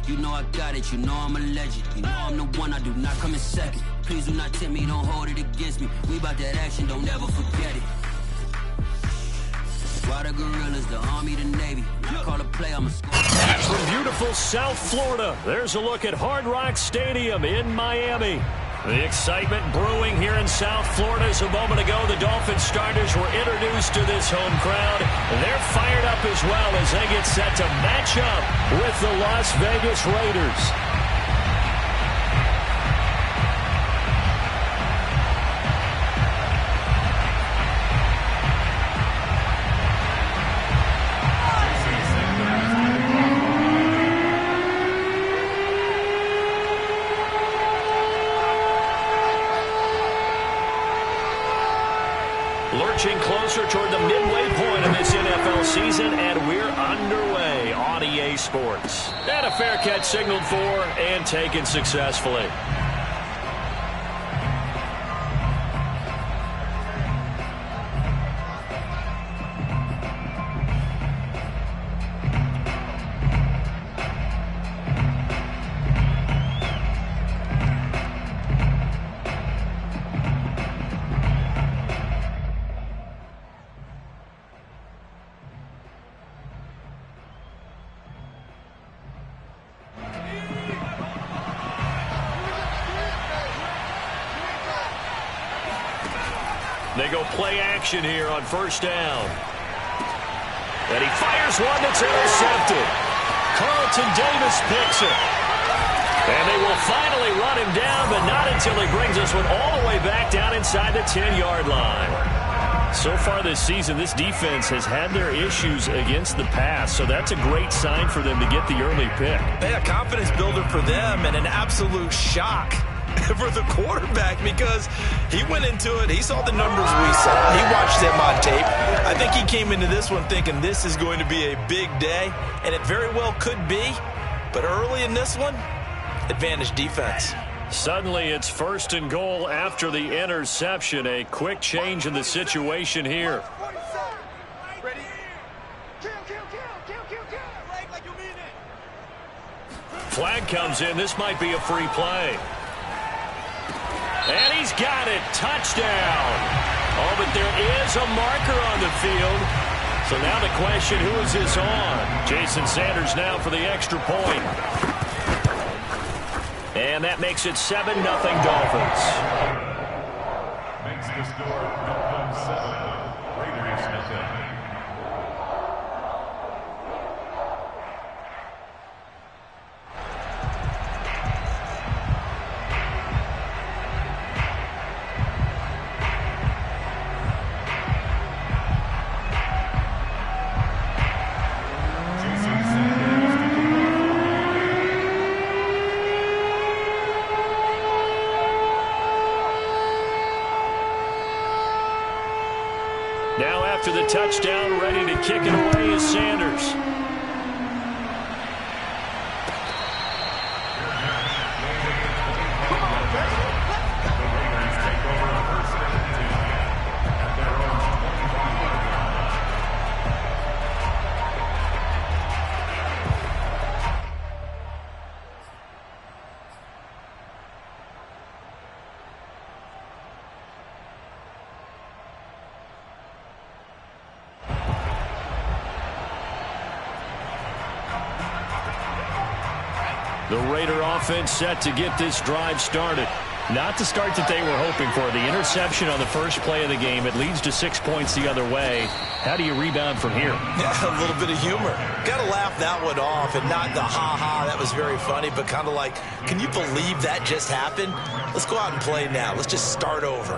You know I got it, you know I'm a legend. You know I'm the one, I do not come in second. Please do not tempt me, don't hold it against me. We bout that action, don't never forget it. Why the gorillas, the army, the navy. You call a play, I'm a score. From beautiful South Florida, there's a look at Hard Rock Stadium in Miami. The excitement brewing here in South Florida. As a moment ago, the Dolphin starters were introduced to this home crowd. They're fired up as well as they get set to match up with the Las Vegas Raiders. Lurching closer toward the midway point of this NFL season, and we're underway on EA Sports. And a fair catch signaled for and taken successfully. They go play action here on first down. And he fires one that's intercepted. Carlton Davis picks it. And they will finally run him down, but not until he brings this one all the way back down inside the 10-yard line. So far this season, this defense has had their issues against the pass, so that's a great sign for them to get the early pick. A confidence builder for them and an absolute shock for the quarterback because he went into it. He saw the numbers we saw. He watched them on tape. I think he came into this one thinking this is going to be a big day, and it very well could be. But early in this one, advantage defense. Suddenly it's first and goal after the interception. A quick change in the situation here. Flag comes in. This might be a free play. And he's got it. Touchdown. Oh, but there is a marker on the field. So now the question, who is this on? Jason Sanders now for the extra point. And that makes it 7-0 Dolphins. Makes the score Dolphins 7, Raiders nothing. Now after the touchdown, ready to kick it away is Sanders. The Raider offense set to get this drive started. Not the start that they were hoping for. The interception on the first play of the game. It leads to 6 points the other way. How do you rebound from here? Yeah, a little bit of humor. Got to laugh that one off and not the ha-ha, that was very funny, but kind of like, can you believe that just happened? Let's go out and play now. Let's just start over.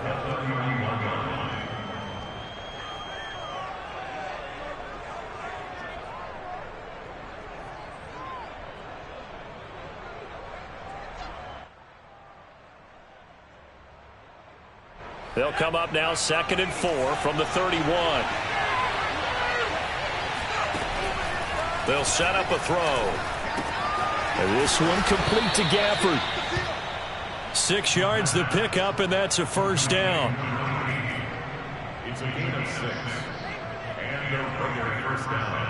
They'll come up now 2nd and 4 from the 31. They'll set up a throw. And this one complete to Gafford. 6 yards the pickup, and that's a first down. It's a gain of 6. And a regular first down.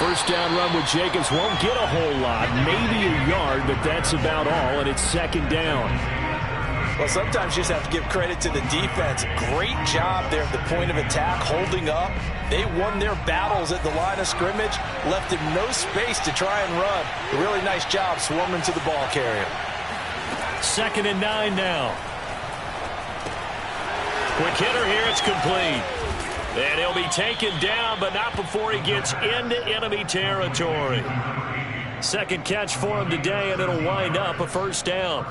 First down run with Jacobs won't get a whole lot, maybe a yard, but that's about all, and it's second down. Well, sometimes you just have to give credit to the defense. Great job there at the point of attack, holding up. They won their battles at the line of scrimmage, left him no space to try and run. A really nice job swarming to the ball carrier. 2nd and 9 now. Quick hitter here, it's complete. And he'll be taken down, but not before he gets into enemy territory. Second catch for him today, and it'll wind up a first down.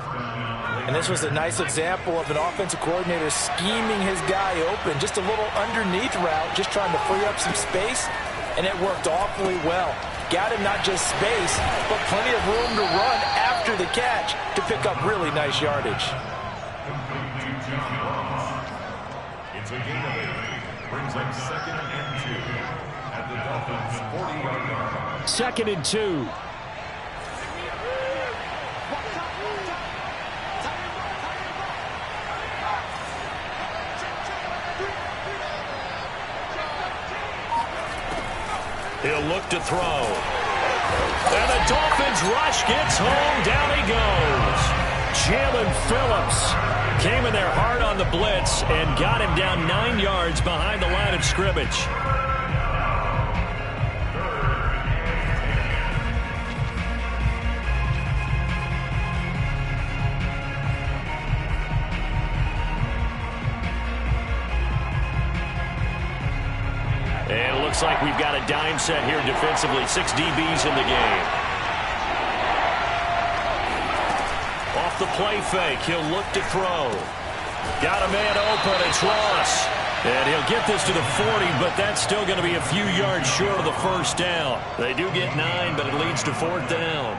And this was a nice example of an offensive coordinator scheming his guy open. Just a little underneath route, just trying to free up some space, and it worked awfully well. Got him not just space, but plenty of room to run after the catch to pick up really nice yardage. It's a gain of 8. Brings up 2nd and 2 at the Dolphins' 40-yard line. 2nd and 2. He'll look to throw. And the Dolphins rush gets home. Down he goes. Jalen Phillips came in there hard on the blitz and got him down 9 yards behind the line of scrimmage. And it looks like we've got a dime set here defensively. 6 DBs in the game. Off the play fake, he'll look to throw. Got a man open, it's Ross. And he'll get this to the 40, but that's still going to be a few yards short of the first down. They do get 9, but it leads to 4th down.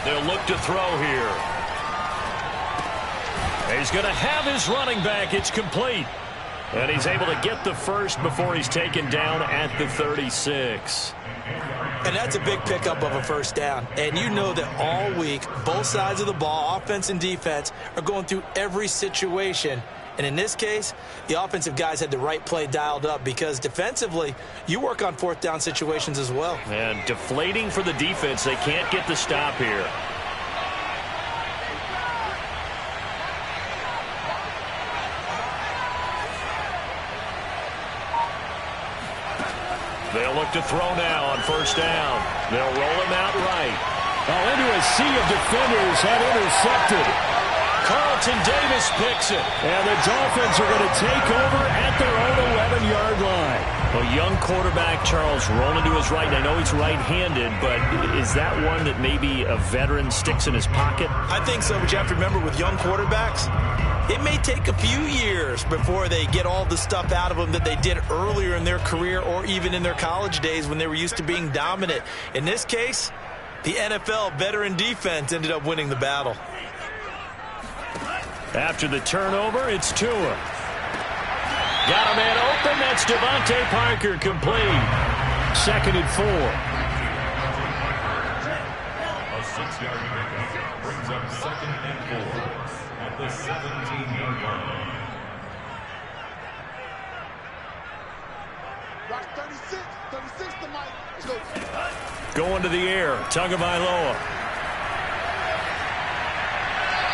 They'll look to throw here. He's going to have his running back. It's complete. And he's able to get the first before he's taken down at the 36. And that's a big pickup of a first down. And you know that all week, both sides of the ball, offense and defense, are going through every situation. And in this case, the offensive guys had the right play dialed up because defensively, you work on 4th down situations as well. And deflating for the defense. They can't get the stop here. They'll look to throw now on first down. They'll roll him out right. Oh, into a sea of defenders, had intercepted. Carlton Davis picks it. And the Dolphins are going to take over at their own 11-yard line. Well, young quarterback Charles rolling to his right. I know he's right-handed, but is that one that maybe a veteran sticks in his pocket? I think so, but you have to remember with young quarterbacks, it may take a few years before they get all the stuff out of them that they did earlier in their career or even in their college days when they were used to being dominant. In this case, the NFL veteran defense ended up winning the battle. After the turnover, it's Tua. Got a man open. That's Devontae Parker complete. 2nd and 4. A 6-yard pickup brings up 2nd and 4 at the 17-yard line. Watch 36 to Mike. Let's go. Going to the air. Tagovailoa.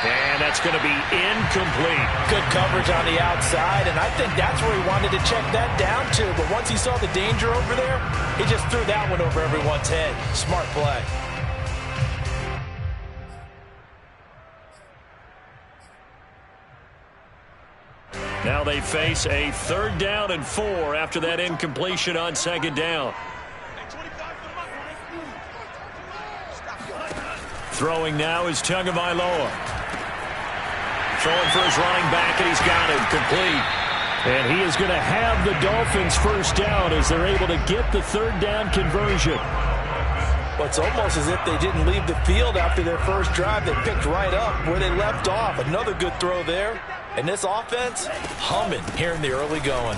And that's going to be incomplete. Good coverage on the outside, and I think that's where he wanted to check that down to. But once he saw the danger over there, he just threw that one over everyone's head. Smart play. Now they face a 3rd down and 4 after that incompletion on 2nd down. Throwing now is Tagovailoa. Throwing for his running back, and he's got him complete. And he is going to have the Dolphins first down as they're able to get the third down conversion. Well, it's almost as if they didn't leave the field after their first drive. They picked right up where they left off. Another good throw there. And this offense, humming here in the early going.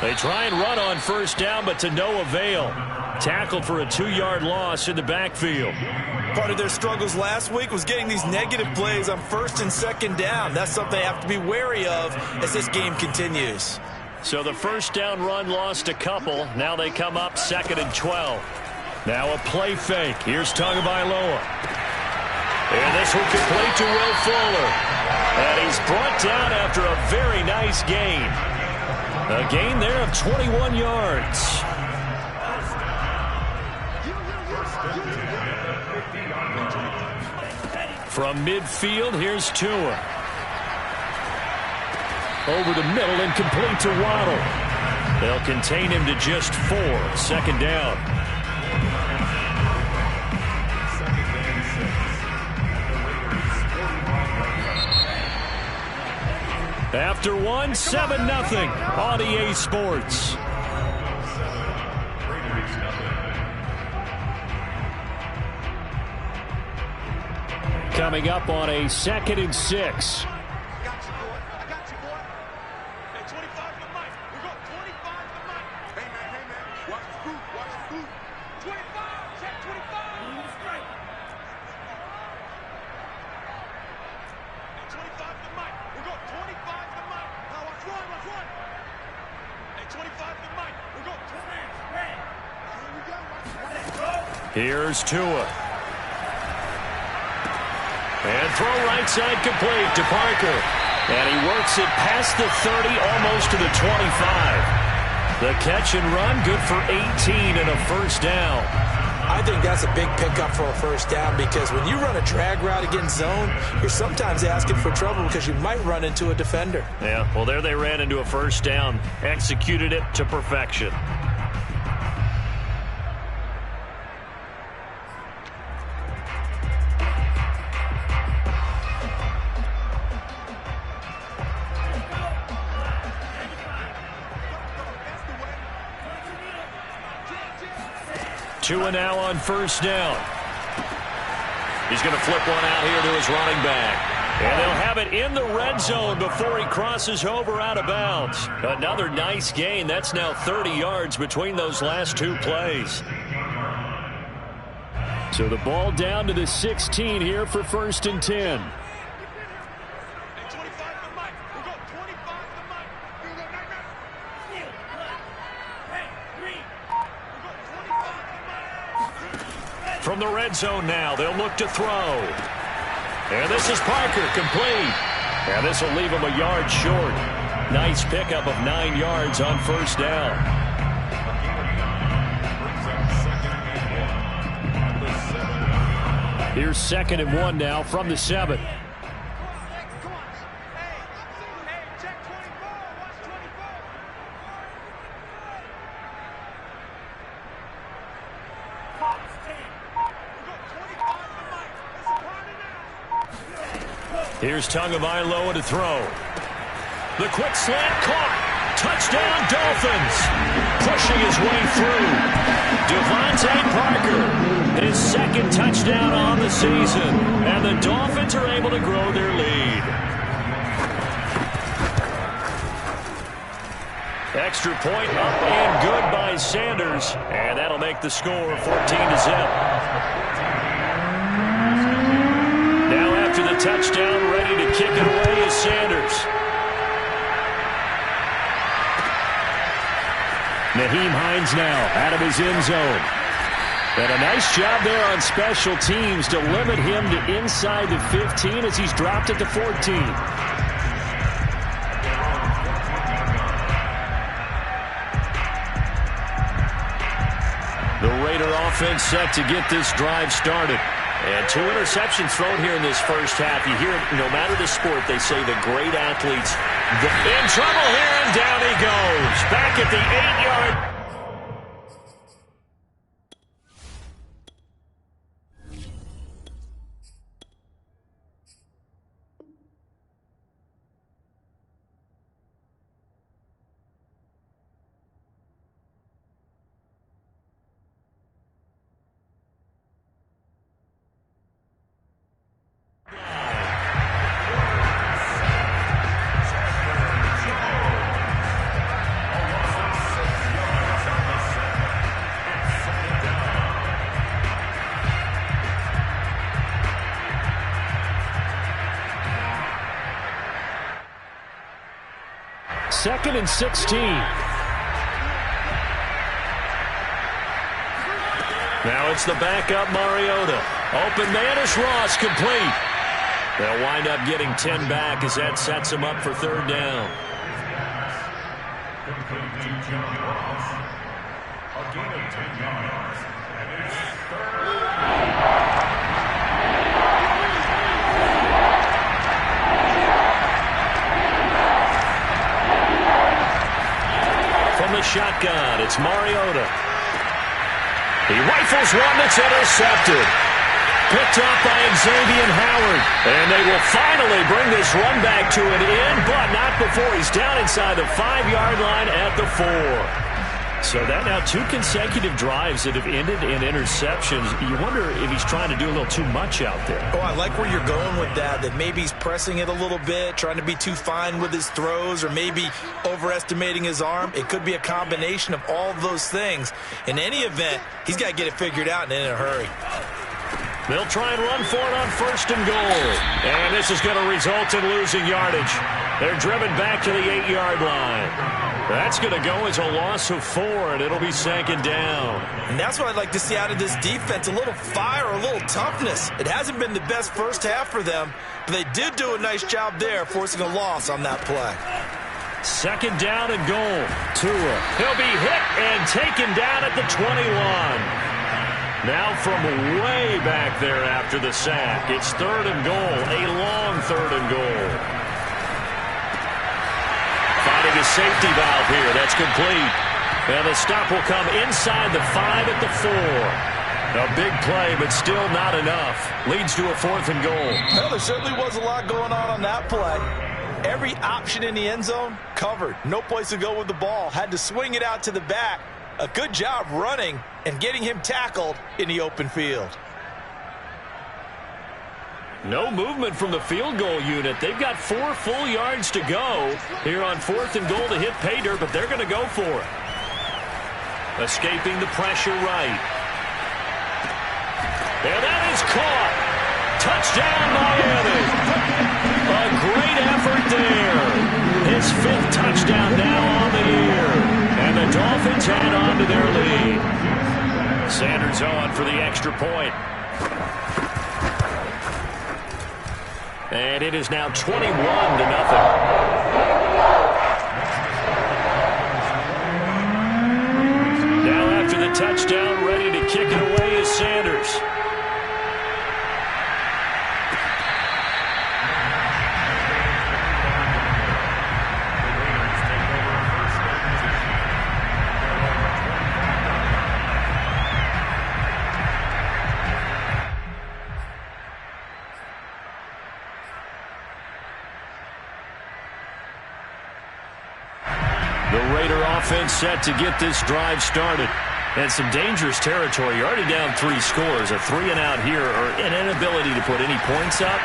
They try and run on first down, but to no avail. Tackled for a 2-yard loss in the backfield. Part of their struggles last week was getting these negative plays on first and second down. That's something they have to be wary of as this game continues. So the first down run lost a couple. Now they come up 2nd and 12. Now a play fake. Here's Tagovailoa. And this will complete to Will Fuller. And he's brought down after a very nice gain. A gain there of 21 yards. From midfield, here's Tua. Over the middle and complete to Waddle. They'll contain him to just 4. 2nd down. After 1, 7-0 on EA Sports. Coming up on a 2nd and 6. Here's Tua. And throw right side complete to Parker. And he works it past the 30, almost to the 25. The catch and run, good for 18 and a first down. I think that's a big pickup for a first down because when you run a drag route against zone, you're sometimes asking for trouble because you might run into a defender. Yeah, well, there they ran into a first down. Executed it to perfection. Tua now on first down. He's going to flip one out here to his running back. And they'll have it in the red zone before he crosses over out of bounds. Another nice gain. That's now 30 yards between those last 2 plays. So the ball down to the 16 here for 1st and 10. From the red zone now, they'll look to throw. And this is Parker, complete. And this will leave him a yard short. Nice pickup of 9 yards on first down. Here's 2nd and 1 now from the 7. Here's Tagovailoa to throw. The quick slant caught. Touchdown Dolphins. Pushing his way through. Devontae Parker. His 2nd touchdown on the season. And the Dolphins are able to grow their lead. Extra point up and good by Sanders. And that'll make the score 14-0. The touchdown, ready to kick it away is Sanders. Nyheim Hines now out of his end zone. And a nice job there on special teams to limit him to inside the 15 as he's dropped at the 14. The Raider offense set to get this drive started. And 2 interceptions thrown here in this first half. You hear it, no matter the sport, they say the great athletes. In trouble here, and down he goes. Back at the 8-yard. 2nd and 16. Now it's the backup Mariota. Open man is Ross, complete. They'll wind up getting 10 back as that sets them up for 3rd down. Complete to John Ross. A gain of 10 yards. And it's 3rd. From the shotgun, it's Mariota. He rifles one that's intercepted. Picked up by Xavier Howard. And they will finally bring this run back to an end, but not before he's down inside the 5-yard line at the 4. So that now 2 consecutive drives that have ended in interceptions. You wonder if he's trying to do a little too much out there. Oh, I like where you're going with that maybe he's pressing it a little bit, trying to be too fine with his throws, or maybe overestimating his arm. It could be a combination of all of those things. In any event, he's got to get it figured out and in a hurry. They'll try and run for it on 1st and goal. And this is going to result in losing yardage. They're driven back to the 8-yard line. That's going to go as a loss of 4, and it'll be 2nd down. And that's what I'd like to see out of this defense, a little fire, a little toughness. It hasn't been the best first half for them, but they did do a nice job there, forcing a loss on that play. 2nd down and goal. Tua. He'll be hit and taken down at the 21. Now from way back there after the sack, it's 3rd and goal, a long 3rd and goal. Finding a safety valve here, that's complete. And the stop will come inside the 5 at the 4. A big play, but still not enough. Leads to a 4th and goal. Well, there certainly was a lot going on that play. Every option in the end zone covered. No place to go with the ball. Had to swing it out to the back. A good job running and getting him tackled in the open field. No movement from the field goal unit. They've got 4 full yards to go here on 4th and goal to hit pay dirt, but they're going to go for it. Escaping the pressure right. And that is caught. Touchdown, Miami. A great effort there. His 5th touchdown now on the year. And the Dolphins add on to their lead. Sanders on for the extra point. And it is now 21-0. Now after the touchdown, ready to kick it away is Sanders. Offense set to get this drive started. And some dangerous territory. You're already down 3 scores. A 3-and-out here, or an inability to put any points up.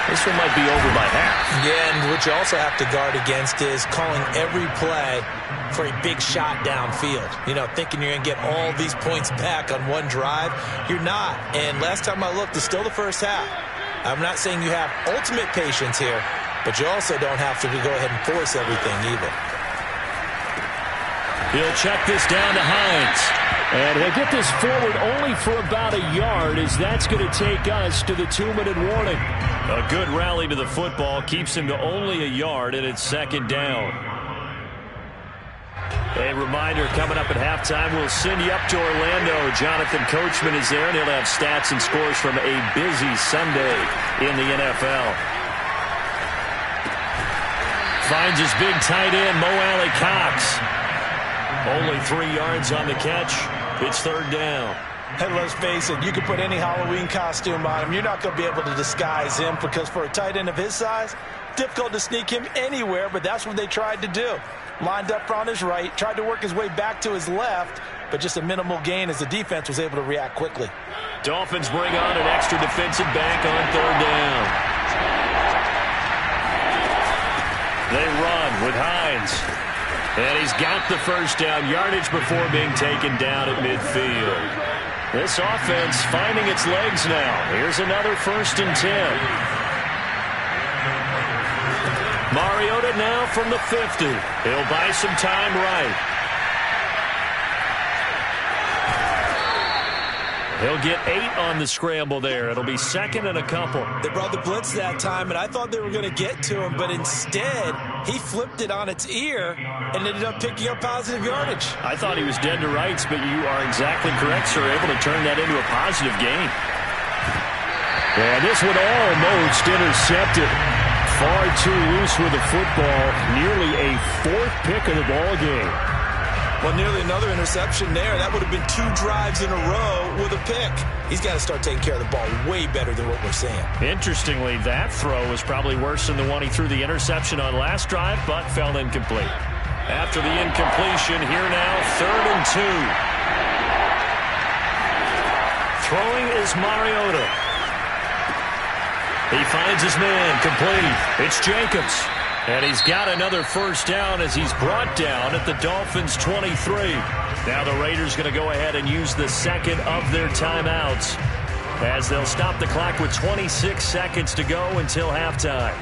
This one might be over by half. Yeah, and what you also have to guard against is calling every play for a big shot downfield. You know, thinking you're going to get all these points back on one drive. You're not. And last time I looked, it's still the first half. I'm not saying you have ultimate patience here, but you also don't have to go ahead and force everything either. He'll check this down to Hines. And he'll get this forward only for about a yard, as that's going to take us to the 2-minute warning. A good rally to the football keeps him to only a yard, and it's 2nd down. A reminder, coming up at halftime, we'll send you up to Orlando. Jonathan Coachman is there, and he'll have stats and scores from a busy Sunday in the NFL. Finds his big tight end, Mo Alley Cox. Only 3 yards on the catch. It's 3rd down. Hey, let's face it, you can put any Halloween costume on him. You're not going to be able to disguise him, because for a tight end of his size, difficult to sneak him anywhere, but that's what they tried to do. Lined up on his right, tried to work his way back to his left, but just a minimal gain as the defense was able to react quickly. Dolphins bring on an extra defensive back on 3rd down. They run with Hines. And he's got the first down, yardage before being taken down at midfield. This offense finding its legs now. Here's another 1st and 10. Mariota now from the 50. He'll buy some time right. He'll get 8 on the scramble there. It'll be second and a couple. They brought the blitz that time, and I thought they were going to get to him, but instead he flipped it on its ear and ended up picking up positive yardage. I thought he was dead to rights, but you are exactly correct, sir. Able to turn that into a positive gain. And this one almost intercepted. Far too loose with the football. Nearly a 4th pick of the ball game. Well, nearly another interception there. That would have been 2 drives in a row with a pick. He's got to start taking care of the ball way better than what we're seeing. Interestingly, that throw was probably worse than the one he threw the interception on last drive, but fell incomplete. After the incompletion, here now, 3rd and 2. Throwing is Mariota. He finds his man, complete. It's Jacobs. And he's got another first down as he's brought down at the Dolphins' 23. Now the Raiders going to go ahead and use the second of their timeouts as they'll stop the clock with 26 seconds to go until halftime.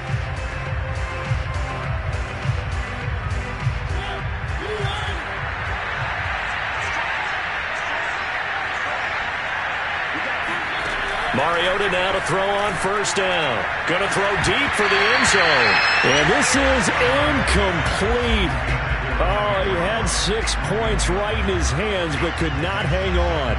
Mariota now to throw on first down. Going to throw deep for the end zone. And this is incomplete. Oh, he had 6 points right in his hands, but could not hang on.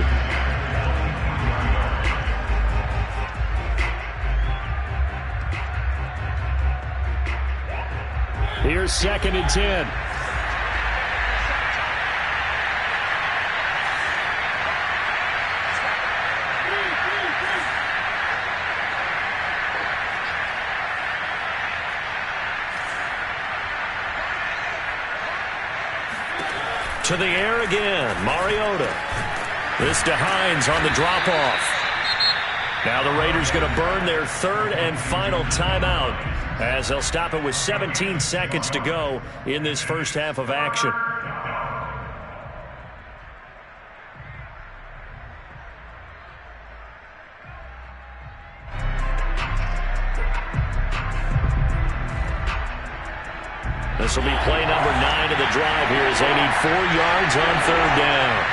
Here's 2nd and 10. To the air again, Mariota. This to Hines on the drop-off. Now the Raiders going to burn their 3rd and final timeout as they'll stop it with 17 seconds to go in this first half of action. This will be play number 9 of the drive here as they need 4 yards on 3rd down.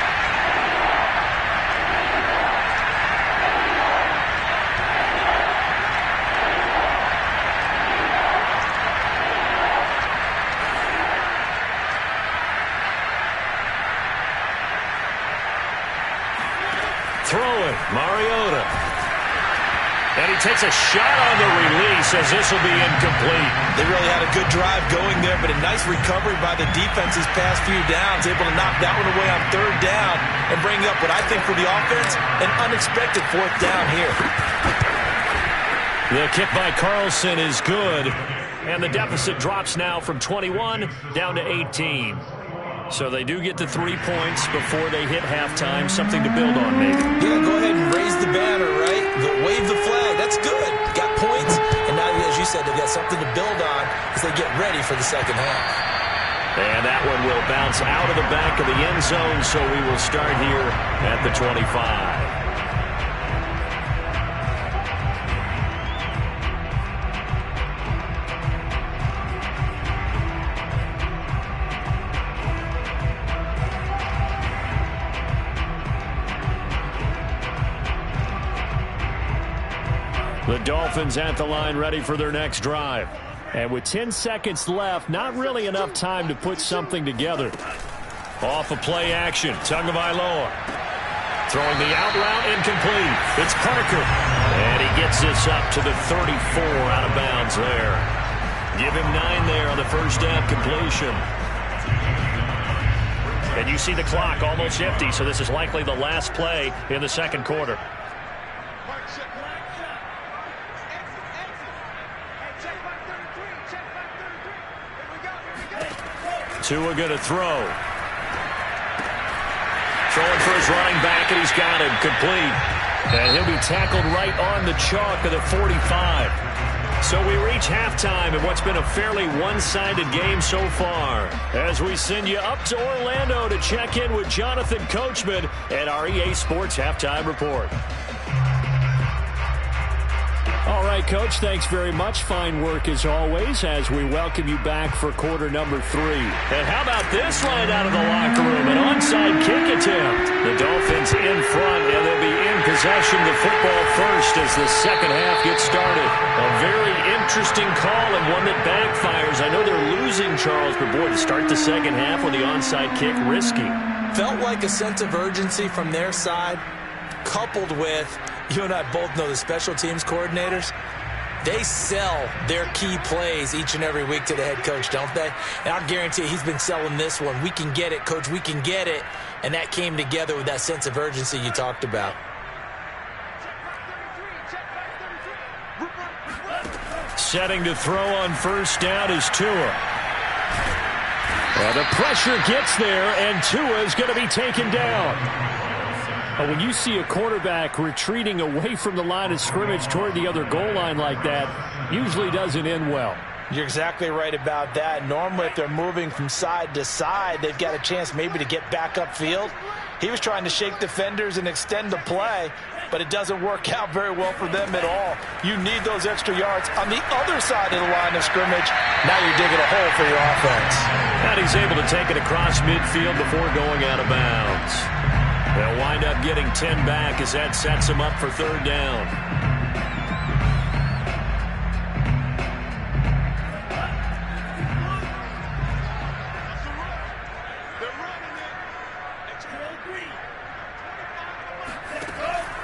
Throwing, Mariota. And he takes a shot on the release as this will be incomplete. They really had a good drive going there, but a nice recovery by the defense these past few downs, able to knock that one away on 3rd down and bring up what I think for the offense, an unexpected 4th down here. The kick by Carlson is good, and the deficit drops now from 21 down to 18. So they do get the 3 points before they hit halftime. Something to build on, maybe. Yeah, go ahead and raise the banner, right? Wave the flag. That's good. Got points, and now, as you said, they've got something to build on as they get ready for the second half. And that one will bounce out of the back of the end zone, so we will start here at the 25. The Dolphins at the line ready for their next drive. And with 10 seconds left, not really enough time to put something together. Off of play action, Tagovailoa. Throwing the out route incomplete. It's Parker. And he gets this up to the 34 out of bounds there. Give him 9 there on the first down completion. And you see the clock almost empty, so this is likely the last play in the second quarter. Tua going to throw. Throwing for his running back, and he's got him complete. And he'll be tackled right on the chalk of the 45. So we reach halftime in what's been a fairly one-sided game so far. As we send you up to Orlando to check in with Jonathan Coachman and our EA Sports Halftime Report. All right. right, Coach. Thanks very much. Fine work as always as we welcome you back for quarter number 3. And how about this right out of the locker room? An onside kick attempt. The Dolphins in front, and they'll be in possession of the football first as the second half gets started. A very interesting call and one that backfires. I know they're losing, Charles, but boy, to start the second half with the onside kick, risky. Felt like a sense of urgency from their side, coupled with, you and I both know the special teams coordinators, they sell their key plays each and every week to the head coach, don't they? And I guarantee you he's been selling this one. We can get it, Coach, we can get it. And that came together with that sense of urgency you talked about. Setting to throw on first down is Tua. And the pressure gets there, and Tua is going to be taken down. When you see a quarterback retreating away from the line of scrimmage toward the other goal line like that, usually doesn't end well. You're exactly right about that. Normally, if they're moving from side to side, they've got a chance maybe to get back upfield. He was trying to shake defenders and extend the play, but it doesn't work out very well for them at all. You need those extra yards on the other side of the line of scrimmage. Now you're digging a hole for your offense. And he's able to take it across midfield before going out of bounds. They'll wind up getting 10 back as that sets them up for third down.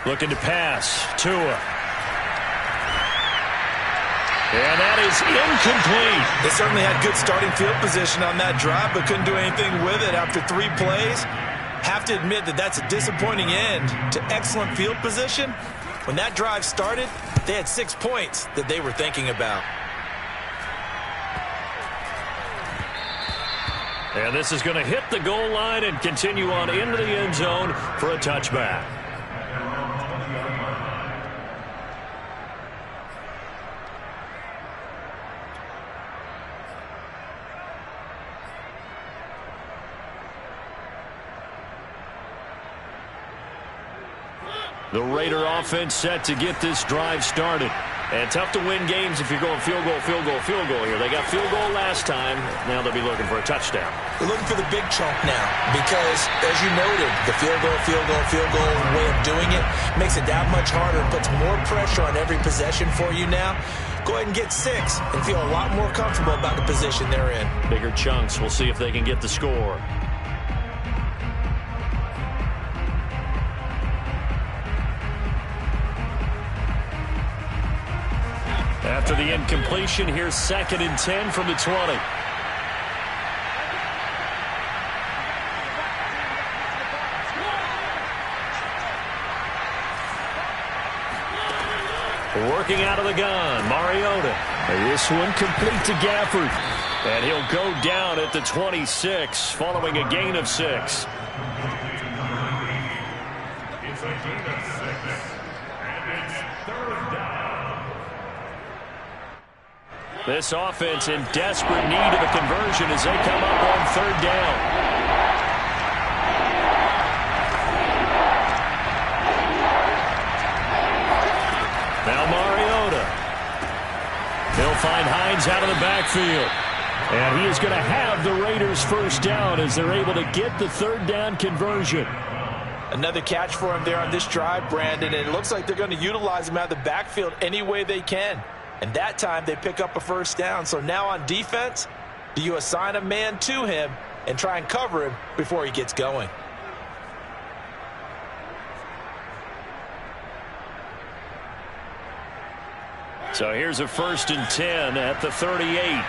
Looking to pass. Tua. And that is incomplete. They certainly had good starting field position on that drive, but couldn't do anything with it after 3 plays. Have to admit that that's a disappointing end to excellent field position. When that drive started, they had 6 points that they were thinking about. And this is going to hit the goal line and continue on into the end zone for a touchback. The Raider offense set to get this drive started. And tough to win games if you're going field goal, field goal, field goal here. They got field goal last time. Now they'll be looking for a touchdown. They're looking for the big chunk now because, as you noted, the field goal, field goal, field goal way of doing it makes it that much harder. Puts more pressure on every possession for you now. Go ahead and get 6 and feel a lot more comfortable about the position they're in. Bigger chunks. We'll see if they can get the score. After the incompletion, here's 2nd and 10 from the 20. Working out of the gun, Mariota. This one complete to Gafford. And he'll go down at the 26 following a gain of 6. It's a gain of 6. And it's third down. This offense in desperate need of a conversion as they come up on third down. Now Mariota. He'll find Hines out of the backfield. And he is going to have the Raiders first down as they're able to get the third down conversion. Another catch for him there on this drive, Brandon, and it looks like they're going to utilize him out of the backfield any way they can. And that time they pick up a first down. So now on defense, do you assign a man to him and try and cover him before he gets going? So here's a 1st and 10 at the 38.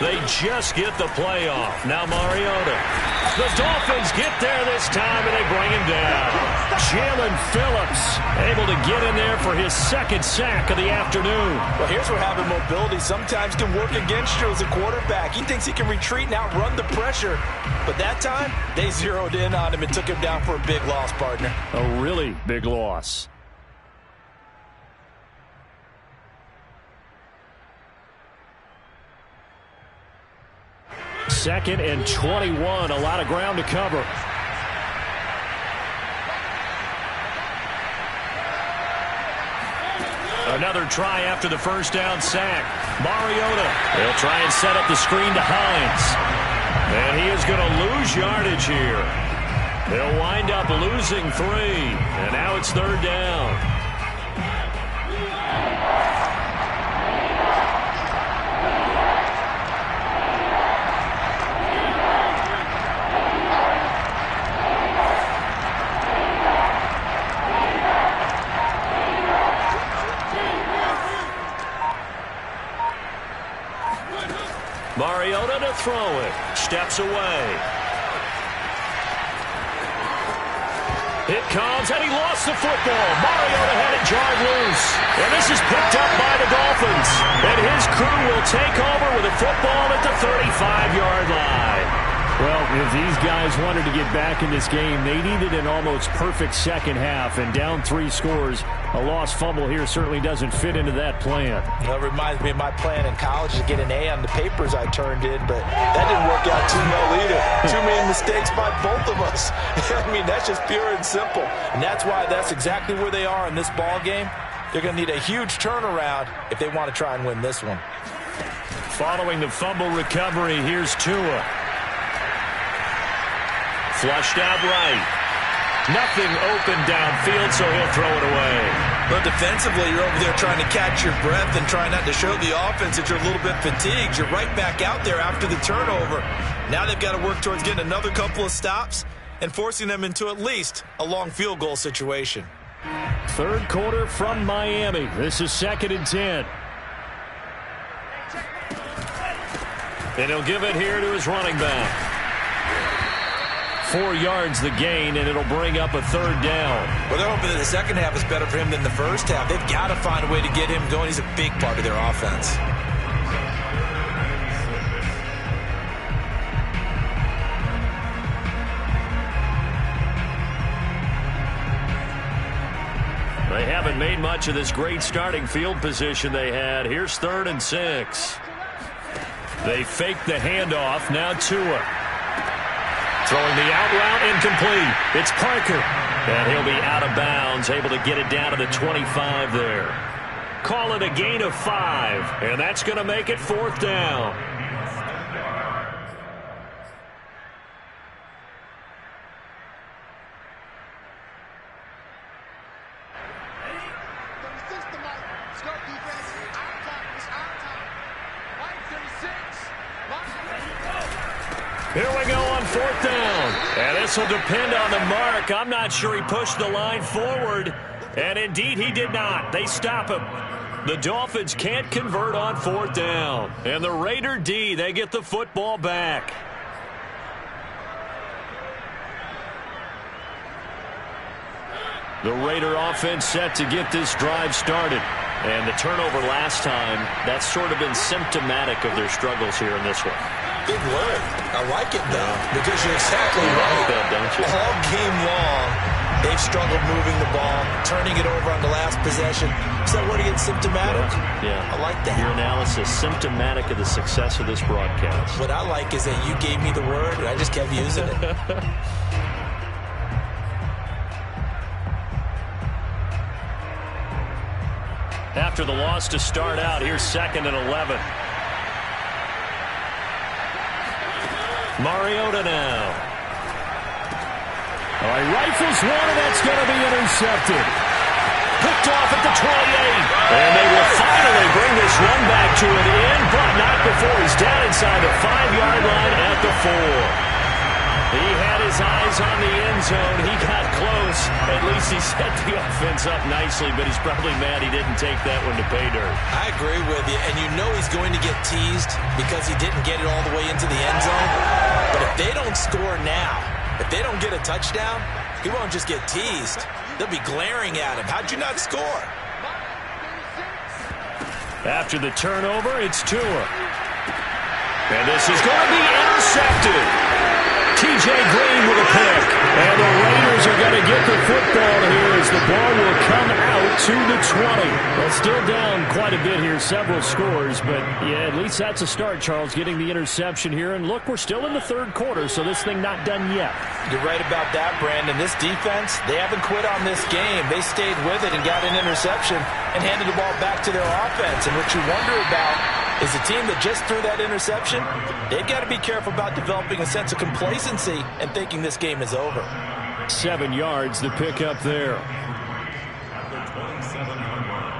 They just get the play off. Now Mariota. The Dolphins get there this time, and they bring him down. Jalen Phillips able to get in there for his second sack of the afternoon. Well, here's where having mobility sometimes can work against you as a quarterback. He thinks he can retreat and outrun the pressure. But that time, they zeroed in on him and took him down for a big loss, partner. A really big loss. Second and 21, a lot of ground to cover. Another try after the first down sack. Mariota, they'll try and set up the screen to Hines. And he is going to lose yardage here. They'll wind up losing 3. And now it's third down. Mariota to throw it. Steps away. It comes, and he lost the football. Mariota had it jarred loose. And this is picked up by the Dolphins. And his crew will take over with a football at the 35-yard line. Well, if these guys wanted to get back in this game, they needed an almost perfect second half. And down 3 scores, a lost fumble here certainly doesn't fit into that plan. Well, it reminds me of my plan in college to get an A on the papers I turned in, but that didn't work out too well either. Too many mistakes by both of us. I mean, that's just pure and simple. And that's why that's exactly where they are in this ball game. They're going to need a huge turnaround if they want to try and win this one. Following the fumble recovery, here's Tua. Flushed out right. Nothing open downfield, so he'll throw it away. But defensively, you're over there trying to catch your breath and try not to show the offense that you're a little bit fatigued. You're right back out there after the turnover. Now they've got to work towards getting another couple of stops and forcing them into at least a long field goal situation. Third quarter from Miami. This is 2nd and 10. And he'll give it here to his running back. 4 yards the gain, and it'll bring up a third down. Well, they're hoping that the second half is better for him than the first half. They've got to find a way to get him going. He's a big part of their offense. They haven't made much of this great starting field position they had. Here's 3rd and 6. They fake the handoff. Now Tua. Throwing the out route, incomplete. It's Parker. And he'll be out of bounds, able to get it down to the 25 there. Call it a gain of 5, and that's going to make it 4th down. Here we go on 4th down. And this will depend on the mark. I'm not sure he pushed the line forward. And indeed, he did not. They stop him. The Dolphins can't convert on 4th down. And the Raider D, they get the football back. The Raider offense set to get this drive started. And the turnover last time, that's sort of been symptomatic of their struggles here in this one. Big word. I like it, though, because you're exactly right. Like that, don't you? All game long, they've struggled moving the ball, turning it over on the last possession. Is that word again, symptomatic? Yeah. I like that. Your analysis, symptomatic of the success of this broadcast. What I like is that you gave me the word, and I just kept using it. After the loss to start out, here's 2nd and 11. Mariota now. All right, rifles one, and that's going to be intercepted. Picked off at the 28. And they will finally bring this run back to an end, but not before he's down inside the 5-yard line at the 4. He had his eyes on the end zone. He got close. At least he set the offense up nicely, but he's probably mad he didn't take that one to pay dirt. I agree with you, and you know he's going to get teased because he didn't get it all the way into the end zone. But if they don't score now, if they don't get a touchdown, he won't just get teased. They'll be glaring at him. How'd you not score? After the turnover, it's Tua. And this is going to be intercepted. T.J. Green with a pick. And the Raiders are going to get the football here as the ball will come out to the 20. Well, still down quite a bit here, several scores. But, yeah, at least that's a start, Charles, getting the interception here. And, look, we're still in the third quarter, so this thing not done yet. You're right about that, Brandon. This defense, they haven't quit on this game. They stayed with it and got an interception and handed the ball back to their offense. And what you wonder about is the team that just threw that interception, they've got to be careful about developing a sense of complacency and thinking this game is over. 7 yards, the pickup there. At the 27-yard line.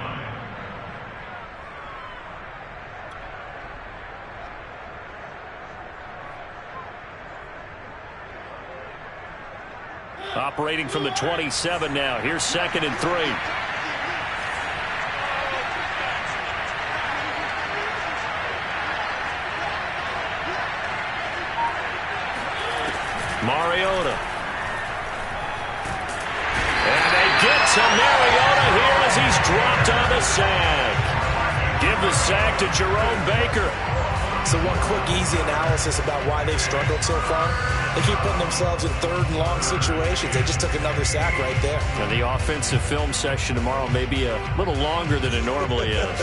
Operating from the 27 now. Here's 2nd and 3. Mariota. And they get to Mariota here as he's dropped on the sack. Give the sack to Jerome Baker. So one quick, easy analysis about why they've struggled so far. They keep putting themselves in third and long situations. They just took another sack right there. And the offensive film session tomorrow may be a little longer than it normally is.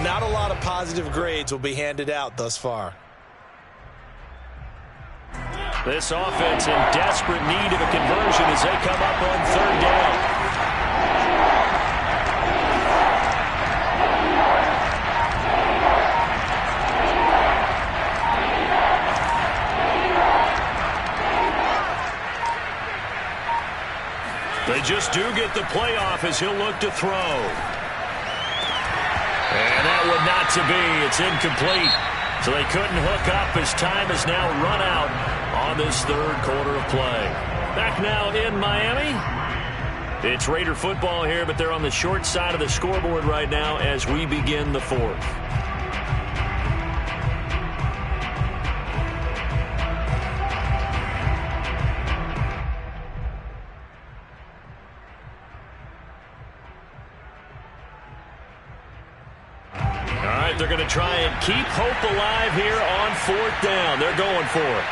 Not a lot of positive grades will be handed out thus far. This offense in desperate need of a conversion as they come up on 3rd down. They just do get the playoff as he'll look to throw. And that would not to be. It's incomplete. So they couldn't hook up as time has now run out on this third quarter of play. Back now in Miami. It's Raider football here, but they're on the short side of the scoreboard right now as we begin the 4th. They're going to try and keep hope alive here on 4th down. They're going for it.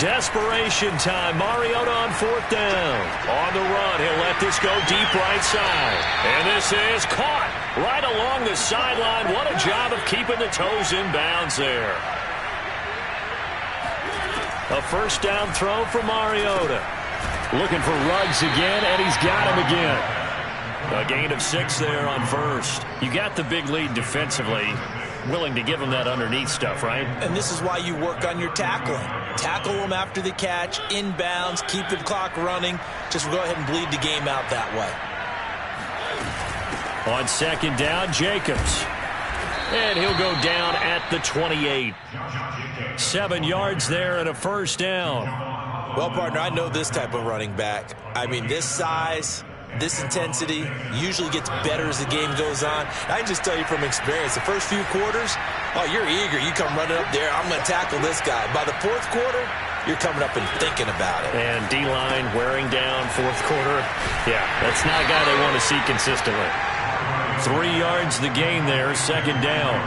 Desperation time. Mariota on 4th down. On the run. He'll let this go deep right side. And this is caught right along the sideline. What a job of keeping the toes in bounds there. A 1st down throw for Mariota. Looking for Ruggs again, and he's got him again. A gain of 6 there on 1st. You got the big lead defensively. Willing to give him that underneath stuff, right? And this is why you work on your tackling. Tackle them after the catch, inbounds, keep the clock running. Just go ahead and bleed the game out that way. On 2nd down, Jacobs. And he'll go down at the 28. 7 yards there and a 1st down. Well, partner, I know this type of running back. I mean, this size, this intensity usually gets better as the game goes on. I can just tell you from experience, the first few quarters, oh, you're eager. You come running up there, I'm going to tackle this guy. By the 4th quarter, you're coming up and thinking about it. And D-line wearing down 4th quarter. Yeah, that's not a guy they want to see consistently. 3 yards the gain there, 2nd down.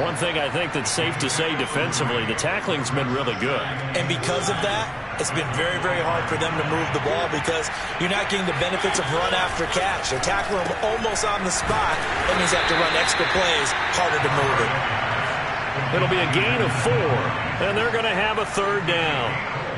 One thing I think that's safe to say defensively, the tackling's been really good. And because of that, it's been very, very hard for them to move the ball because you're not getting the benefits of run after catch. They're tackling them almost on the spot. That means they have to run extra plays, harder to move it. It'll be a gain of 4, and they're going to have a 3rd down.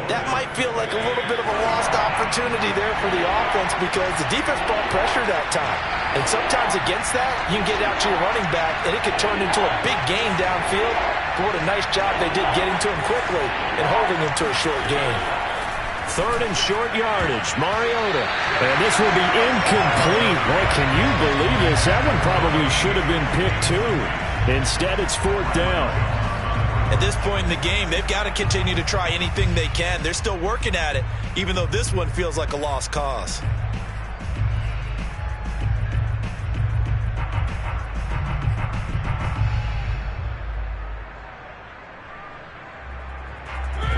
That might feel like a little bit of a lost opportunity there for the offense because the defense brought pressure that time. And sometimes against that, you can get out to your running back, and it could turn into a big gain downfield. But what a nice job they did getting to him quickly and holding him to a short gain. Third and short yardage. Mariota. And this will be incomplete. Boy, can you believe this? That one probably should have been picked too. Instead, it's fourth down. At this point in the game, they've got to continue to try anything they can. They're still working at it, even though this one feels like a lost cause.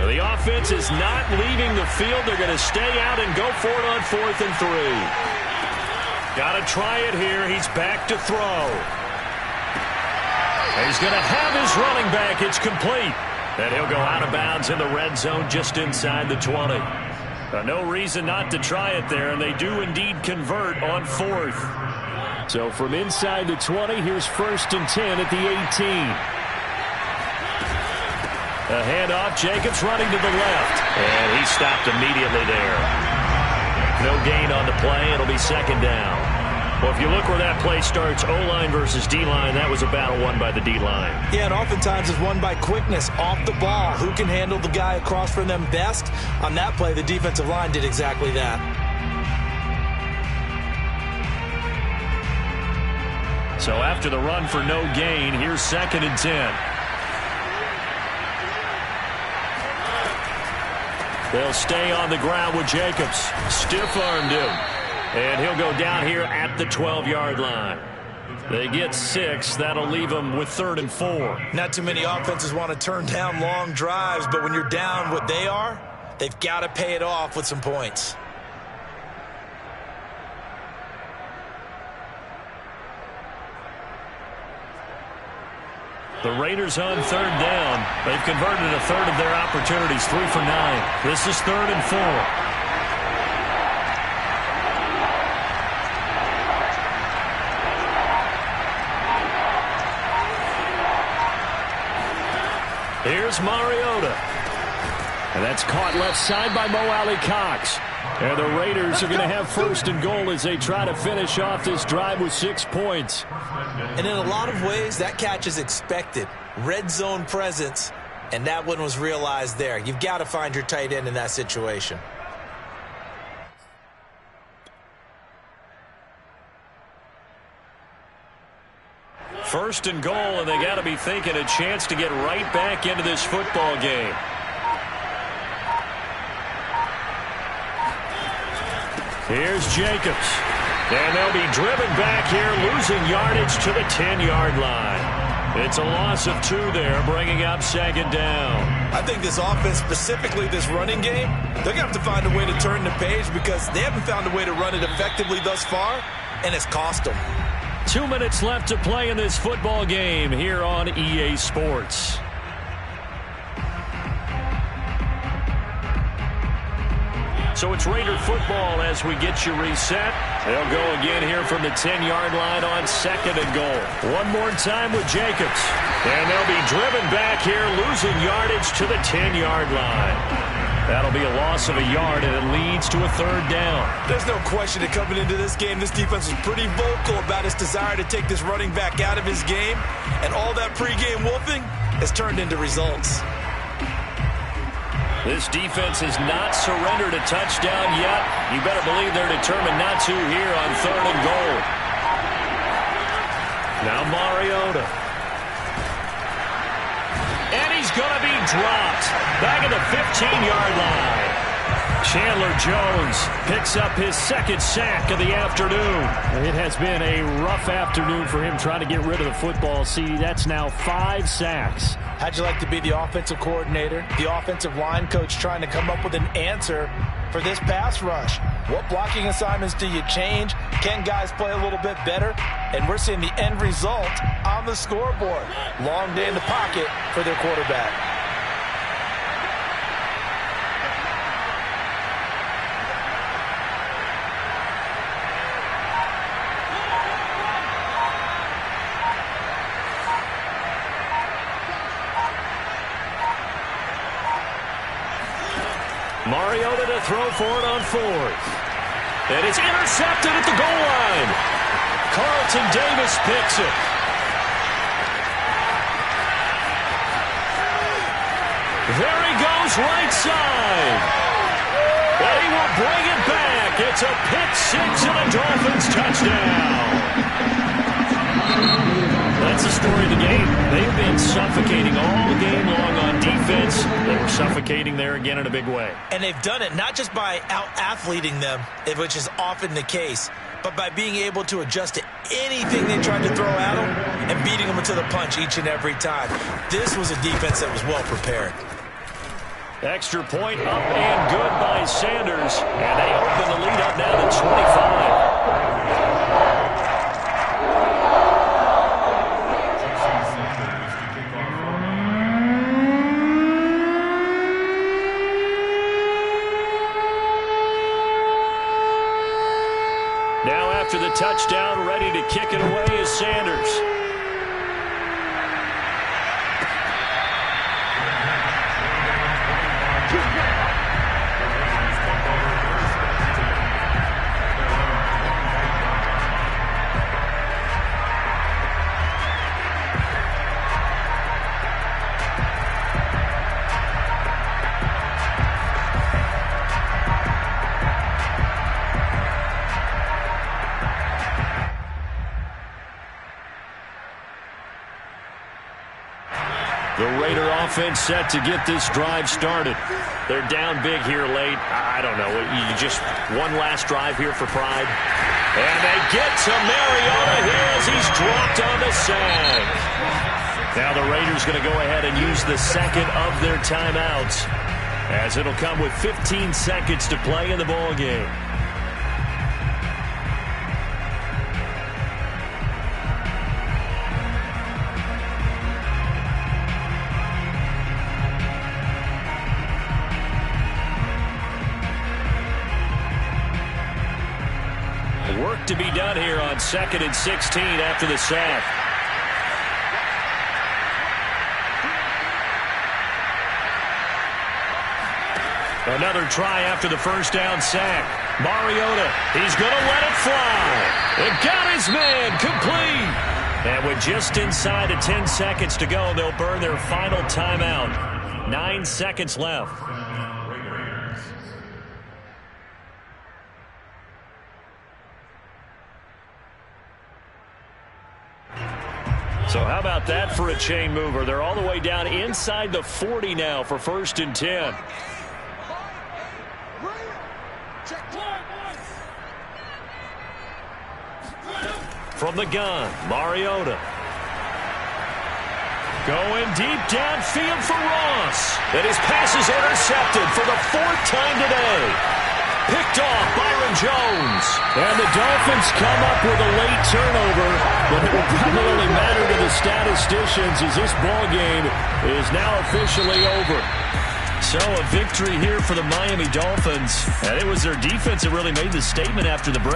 The offense is not leaving the field. They're going to stay out and go for it on 4th and 3. Got to try it here. He's back to throw. He's going to have his running back. It's complete. And he'll go out of bounds in the red zone just inside the 20. No reason not to try it there, and they do indeed convert on 4th. So from inside the 20, here's 1st and 10 at the 18. A handoff, Jacobs running to the left. And he stopped immediately there. No gain on the play. It'll be 2nd down. Well, if you look where that play starts, O-line versus D-line, that was a battle won by the D-line. Yeah, and oftentimes it's won by quickness off the ball. Who can handle the guy across from them best? On that play, the defensive line did exactly that. So after the run for no gain, here's 2nd and 10. They'll stay on the ground with Jacobs. Stiff-armed him. And he'll go down here at the 12-yard line. They get 6. That'll leave them with 3rd and 4. Not too many offenses want to turn down long drives, but when you're down what they are, they've got to pay it off with some points. The Raiders on 3rd down. They've converted a third of their opportunities, 3 for 9. This is 3rd and 4. Here's Mariota. And that's caught left side by Mo Alley Cox. And the Raiders are going to have 1st and goal as they try to finish off this drive with 6 points. And in a lot of ways, that catch is expected. Red zone presence, and that one was realized there. You've got to find your tight end in that situation. First and goal, and they got to be thinking a chance to get right back into this football game. Here's Jacobs. And they'll be driven back here, losing yardage to the 10-yard line. It's a loss of 2 there, bringing up 2nd down. I think this offense, specifically this running game, they're going to have to find a way to turn the page because they haven't found a way to run it effectively thus far, and it's cost them. 2 minutes left to play in this football game here on EA Sports. So it's Raider football as we get you reset. They'll go again here from the 10-yard line on 2nd and goal. One more time with Jacobs. And they'll be driven back here, losing yardage to the 10-yard line. That'll be a loss of a yard, and it leads to a 3rd down. There's no question that coming into this game, this defense was pretty vocal about its desire to take this running back out of his game. And all that pregame wolfing has turned into results. This defense has not surrendered a touchdown yet. You better believe they're determined not to here on 3rd and goal. Now Mariota. And he's going to be dropped. Back at the 15-yard line. Chandler Jones picks up his 2nd sack of the afternoon. It has been a rough afternoon for him trying to get rid of the football. See, that's now 5 sacks. How'd you like to be the offensive coordinator, the offensive line coach trying to come up with an answer for this pass rush? What blocking assignments do you change? Can guys play a little bit better? And we're seeing the end result on the scoreboard. Long day in the pocket for their quarterback. Mariota to throw for it on 4th. And it's intercepted at the goal line. Carlton Davis picks it. There he goes, right side. bring it back. It's a pick six and a Dolphins touchdown. That's the story of the game. They've been suffocating all game long on defense. They were suffocating there again in a big way. And they've done it not just by out-athleting them, which is often the case, but by being able to adjust to anything they tried to throw at them and beating them to the punch each and every time. This was a defense that was well prepared. Extra point up and good by Sanders. And they open the lead up now to 25. Now after the touchdown, ready to kick it away is Sanders. The Raider offense set to get this drive started. They're down big here late. I don't know. You just one last drive here for pride. And they get to Mariota here as he's dropped on the sack. Now the Raiders going to go ahead and use the second of their timeouts, as it'll come with 15 seconds to play in the ball game. Work to be done here on 2nd and 16 after the sack. Another try after the first down sack. Mariota, he's going to let it fly. It got his man complete. And with just inside of 10 seconds to go, they'll burn their final timeout. 9 seconds left. So how about that for a chain mover? They're all the way down inside the 40 now for 1st and 10. From the gun, Mariota. Going deep downfield for Ross. And his pass is intercepted for the 4th time today. Picked off Byron Jones. And the Dolphins come up with a late turnover, but it will primarily matter to the statisticians as this ball game is now officially over. So a victory here for the Miami Dolphins. And it was their defense that really made the statement after the break.